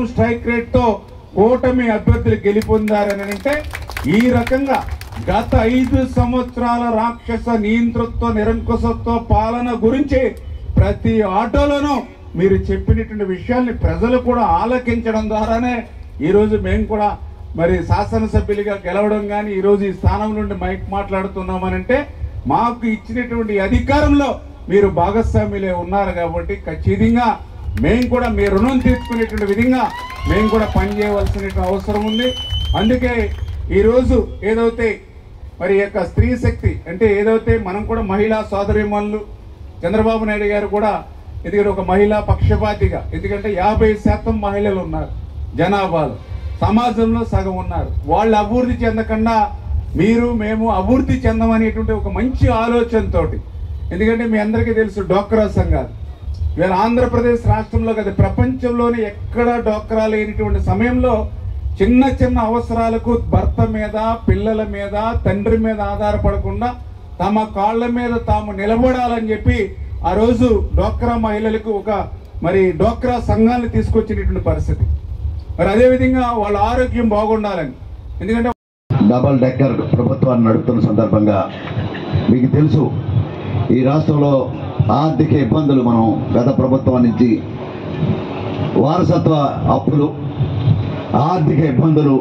Strike rate తో కూటమి అభ్యర్థులు గెలుపొందారని అంటే ఈ రకంగా గత 5 సంవత్సరాల రాక్షస నియంతృత్వ నిరంకుశత్వ పాలన గురించి ప్రతి ఆటోలోనూ మీరు చెప్పినటువంటి విషయాల్ని ప్రజలు కూడా ఆలకించడం ద్వారానే ఈరోజు మేము కూడా మరి శాసనసభ్యులుగా గెలవడం కానీ ఈరోజు ఈ స్థానం నుండి మైక్ మాట్లాడుతున్నామనంటే మాకు ఇచ్చినటువంటి అధికారంలో మీరు భాగస్వామ్యులే ఉన్నారు కాబట్టి ఖచ్చితంగా మేము కూడా మీ రుణం తీర్చుకునేటువంటి విధంగా మేము కూడా పనిచేయవలసిన అవసరం ఉంది. అందుకే ఈరోజు ఏదైతే మరి యొక్క స్త్రీ శక్తి అంటే ఏదైతే మనం కూడా మహిళా సోదరీమణులు చంద్రబాబు నాయుడు గారు కూడా ఎందుకంటే ఒక మహిళా పక్షపాతిగా ఎందుకంటే 50% మహిళలు ఉన్నారు జనాభాలో, సమాజంలో సగం ఉన్నారు. వాళ్ళు అభివృద్ధి చెందకుండా మీరు మేము అభివృద్ధి చెందమనేటువంటి ఒక మంచి ఆలోచనతోటి ఎందుకంటే మీ అందరికీ తెలుసు డోక్రా సంఘాలు ఇవాళ ఆంధ్రప్రదేశ్ రాష్ట్రంలో కదా ప్రపంచంలోనే ఎక్కడ డోక్రా లేనిటువంటి సమయంలో చిన్న చిన్న అవసరాలకు భర్త మీద పిల్లల మీద తండ్రి మీద ఆధారపడకుండా తమ కాళ్ళ మీద తాము నిలబడాలని చెప్పి ఆ రోజు డోక్రా మహిళలకు ఒక మరి డోక్రా సంఘాన్ని తీసుకొచ్చినటువంటి పరిస్థితి. మరి అదేవిధంగా వాళ్ళ ఆరోగ్యం బాగుండాలని ఎందుకంటే డబల్ డెక్కర్ ప్రభుత్వాన్ని నడుపుతున్న సందర్భంగా మీకు తెలుసు ఈ రాష్ట్రంలో ఆర్థిక ఇబ్బందులు మనం గత ప్రభుత్వం నుంచి వారసత్వ అప్పులు ఆర్థిక ఇబ్బందులు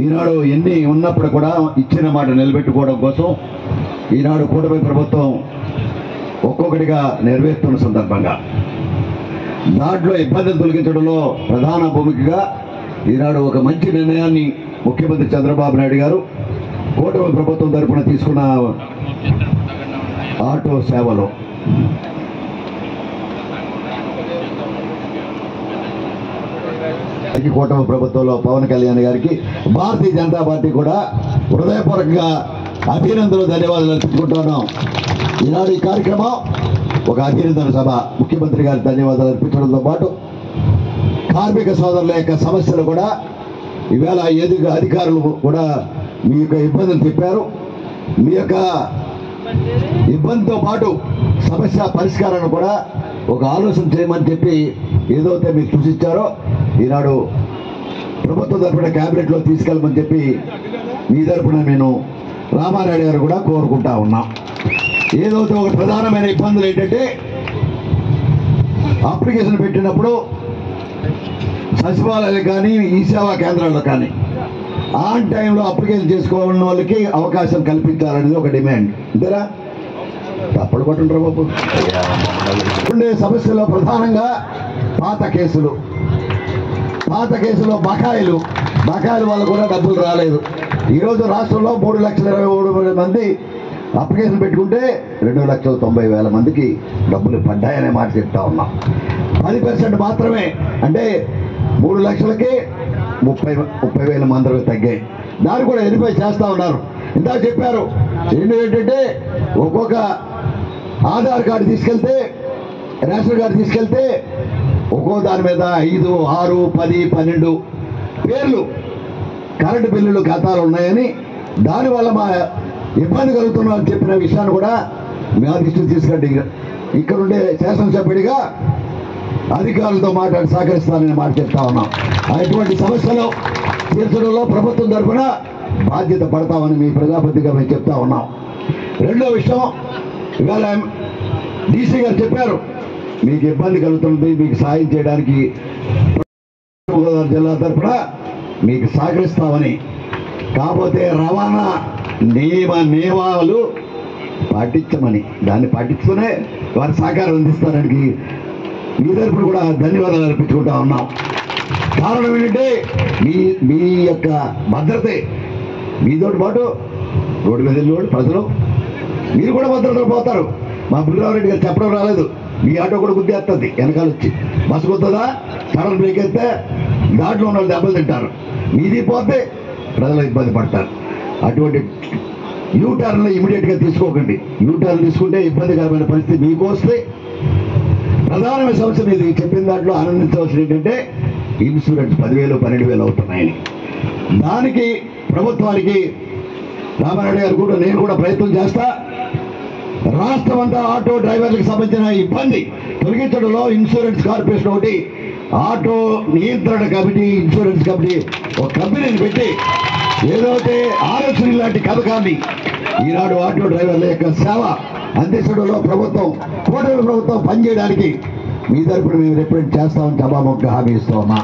ఈనాడు ఎన్ని ఉన్నప్పుడు కూడా ఇచ్చిన మాట నిలబెట్టుకోవడం కోసం ఈనాడు కూటమి ప్రభుత్వం ఒక్కొక్కటిగా నెరవేరుతున్న సందర్భంగా దాంట్లో ఇబ్బందులు తొలగించడంలో ప్రధాన భూమికగా ఈనాడు ఒక మంచి నిర్ణయాన్ని ముఖ్యమంత్రి చంద్రబాబు నాయుడు గారు కూటమి ప్రభుత్వం తరఫున తీసుకున్న ఆటో సేవలో కూటమి ప్రభుత్వంలో పవన్ కళ్యాణ్ గారికి భారతీయ జనతా పార్టీ కూడా హృదయపూర్వకంగా అభినందనలు ధన్యవాదాలు అర్పించుకుంటున్నాం. ఈనాడు ఈ కార్యక్రమం ఒక అభినందన సభ ముఖ్యమంత్రి గారికి ధన్యవాదాలు అర్పించడంతో పాటు కార్మిక సోదరుల యొక్క సమస్యలు కూడా ఈవేళ అధికారులు కూడా మీ యొక్క ఇబ్బందులు చెప్పారు. మీ యొక్క ఇబ్బందితో పాటు సమస్య పరిష్కారాన్ని కూడా ఒక ఆలోచన చేయమని చెప్పి ఏదైతే మీరు సూచించారో ఈనాడు ప్రభుత్వం తరఫున క్యాబినెట్లో తీసుకెళ్ళమని చెప్పి మీ తరఫున నేను రామారాయుడు గారు కూడా కోరుకుంటా ఉన్నాం. ఏదైతే ఒక ప్రధానమైన ఇబ్బందులు ఏంటంటే అప్లికేషన్ పెట్టినప్పుడు సచివాలయాలు కానీ ఈ సేవా కేంద్రాల్లో కానీ ఆన్ టైంలో అప్లికేషన్ చేసుకోవాలన్న వాళ్ళకి అవకాశం కల్పించాలనేది ఒక డిమాండ్. అంతేరా తప్పుడు పట్టుంటారు బాబు. ఉండే సమస్యల్లో ప్రధానంగా పాత కేసులు బకాయిలు వల్ల కూడా డబ్బులు రాలేదు. ఈరోజు రాష్ట్రంలో 3,23,000 మంది అప్లికేషన్ పెట్టుకుంటే 2,90,000 మందికి డబ్బులు పడ్డాయనే మాట చెప్తా ఉన్నాం. 10% మాత్రమే అంటే 3 లక్షలకి 30,000 మంది తగ్గాయి. దాన్ని కూడా వెరిఫై చేస్తూ ఉన్నారు. ఇందాక చెప్పారు ఏంటంటే ఒక్కొక్క ఆధార్ కార్డు తీసుకెళ్తే రేషన్ కార్డు తీసుకెళ్తే ఒక్కో దాని మీద 5, 6, 10, 12 పేర్లు కరెంటు బిల్లులు ఖాతాలు ఉన్నాయని దానివల్ల మా ఇబ్బంది కలుగుతున్నామని చెప్పిన విషయాన్ని కూడా మా దృష్టికి తీసుకెళ్ళి ఇక్కడ ఉండే శాసనసభ్యుడిగా అధికారులతో మాట్లాడి సహకరిస్తానని మాట చెప్తా ఉన్నాం. అటువంటి సమస్యలు తీర్చడంలో ప్రభుత్వం తరఫున బాధ్యత పడతామని మీ ప్రజాపతిగా మేము చెప్తా ఉన్నాం. రెండో విషయం ఇవాళ డీసీ గారు చెప్పారు మీకు ఇబ్బంది కలుగుతుంది, మీకు సాయం చేయడానికి గోదావరి జిల్లా తరఫున మీకు సహకరిస్తామని. కాకపోతే రవాణా నియమాలు పాటించమని దాన్ని పాటించుకునే వారి సహకారం అందిస్తానికి మీ తరఫున కూడా ధన్యవాదాలు అర్పించుకుంటా ఉన్నాం. కారణం ఏంటంటే మీ యొక్క భద్రతే మీతో పాటు రోడ్డు మీద వెళ్ళేవాడు ప్రజలు మీరు కూడా భద్రతలో పోతారు. మా బుల్లిరామరెడ్డి గారు చెప్పడం రాలేదు, మీ ఆటో కూడా గుద్దేస్తుంది వెనకాల వచ్చి. బస్సు గుద్దుదా, సడన్ బ్రేక్ అయితే దాంట్లో ఉన్న వాళ్ళు దెబ్బలు తింటారు, మీది పోతే ప్రజలు ఇబ్బంది పడతారు. అటువంటి యూటర్న్లు ఇమీడియట్గా తీసుకోకండి. యూటర్న్ తీసుకుంటే ఇబ్బందికరమైన పరిస్థితి మీకు వస్తే. ప్రధానమైన సమస్య మీరు చెప్పిన దాంట్లో ఆనందించవలసిన ఏంటంటే ఇన్సూరెన్స్ 10,000 12,000 అవుతున్నాయని. దానికి ప్రభుత్వానికి రామారెడ్డి గారు కూడా నేను కూడా ప్రయత్నం చేస్తా. రాష్ట్రం అంతా ఆటో డ్రైవర్లకు సంబంధించిన ఇబ్బంది తొలగించడంలో ఇన్సూరెన్స్ కార్పొరేషన్ ఒకటి, ఆటో నియంత్రణ కమిటీ, ఇన్సూరెన్స్ కమిటీ ఒక కంపెనీని పెట్టి ఏదైతే ఆలోచన లాంటి పథకాన్ని ఈనాడు ఆటో డ్రైవర్ల యొక్క సేవ అందించడంలో ప్రభుత్వం, కూటమి ప్రభుత్వం పనిచేయడానికి మీ తరపున మేము రిప్రజెంట్ చేస్తామని సభాముఖంగా హామీ ఇస్తా ఉన్నా.